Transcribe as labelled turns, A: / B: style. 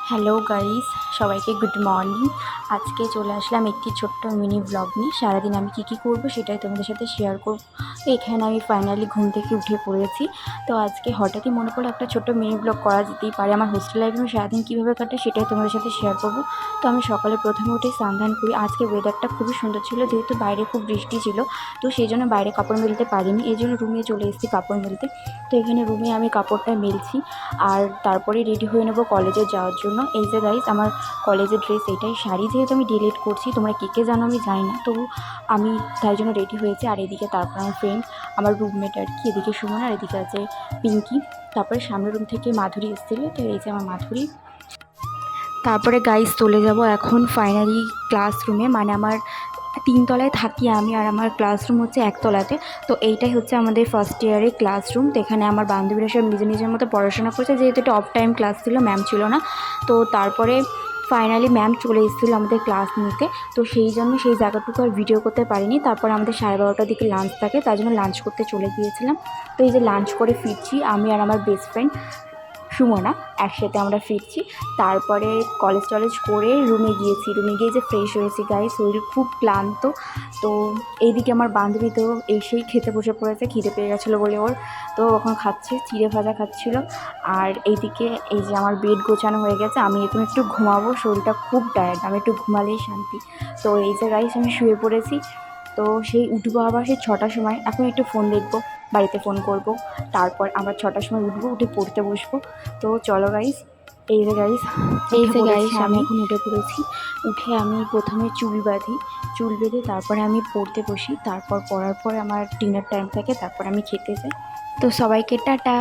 A: Hello guys, সবাইকে good morning. আজকে চলে আসলাম একটি ছোট্ট মিনি ব্লগ নিয়ে। সারাদিন আমি কী করব সেটাই তোমাদের সাথে শেয়ার করব। তো এখানে আমি ফাইনালি ঘুম থেকে উঠে পড়েছি। তো আজকে হঠাৎই মনে পড়লো একটা ছোট্ট মিনি ব্লগ করা যেতেই পারে। আমার হোস্টেল লাইফে আমি সারাদিন কীভাবে কাটে সেটাই তোমাদের সাথে শেয়ার করব। তো আমি সকালে প্রথমে উঠে স্নান করি। আজকে ওয়েদারটা খুবই সুন্দর ছিল, যেহেতু বাইরে খুব বৃষ্টি ছিল, তো সেই জন্য বাইরে কাপড় মেলতে পারিনি, এই জন্য রুমে চলে এসেছি কাপড় মেলতে। তো এখানে রুমে আমি কাপড়টা মেলছি আর তারপরে রেডি হয়ে নেবো কলেজে যাওয়ার জন্য। এই যে গাইস, আমার কলেজের ড্রেস এটাই, শাড়ি যেহেতু আমি ডিলিট করছি, তোমরা কে জানো আমি জানি না, তবু আমি তাই জন্য রেডি হয়েছি। আর এদিকে তারপর আমার ফ্রেন্ড, আমার রুমমেট আর কি, এদিকে সুমন আর এদিকে আছে পিঙ্কি। তারপরে সামনের রুম থেকে মাধুরী এসেছিলো, তো এই যে আমার মাধুরী। তারপরে গাইস চলে যাব এখন ফাইনালি ক্লাসরুমে। মানে আমার 3 তলায় থাকি আমি, আর আমার ক্লাসরুম হচ্ছে 1 তলাতে। তো এইটাই হচ্ছে আমাদের ফার্স্ট ইয়ারের ক্লাসরুম। তো এখানে আমার বান্ধবীরা সব নিজের মতো পড়াশোনা করছে, যেহেতু এটা অফ টাইম ক্লাস ছিল, ম্যাম ছিল না। তো তারপরে ফাইনালি ম্যাম চলে এসেছিলো আমাদের ক্লাস নিতে, তো সেই জন্য সেই জায়গাটুকু আর ভিডিও করতে পারিনি। তারপর আমাদের 12:30টার দিকে লাঞ্চ থাকে, তার জন্য লাঞ্চ করতে চলে গিয়েছিলাম। তো এই যে লাঞ্চ করে ফিরছি আমি আর আমার বেস্ট ফ্রেন্ড সুমনা, একসাথে আমরা ফিরছি। তারপরে কলেজ করে রুমে গিয়ে যে ফ্রেশ হয়েছি গাইস, শরীর খুব ক্লান্ত। তো এইদিকে আমার বান্ধবী তো এসেই খেতে বসে পড়েছে, খিদে পেয়ে গেছিলো বলে ওর, তো এখন খাচ্ছে, চিড়ে ভাজা খাচ্ছিলো। আর এইদিকে এই যে আমার বেড গোছানো হয়ে গেছে, আমি এখন একটু ঘুমাবো, শরীরটা খুব টায়ার্ড, আমি একটু ঘুমালেই শান্তি। তো এই যে গাইস আমি শুয়ে পড়েছি। তো সেই উঠবো আবার সেই 6টার সময়, এখন একটু ফোন দেখবো, বাড়িতে ফোন করব, তারপর আবার 6টার সময় উঠবো, উঠে পড়তে বসবো। তো চলো গাইস, এই যে গাইস আমি এখন উঠে পড়েছি। উঠে আমি প্রথমে চুল বেঁধে তারপরে আমি পড়তে বসি। তারপর পড়ার পর আমার ডিনার টাইম থাকে, তারপর আমি খেতে যাই। তো সবাইকে টাটা।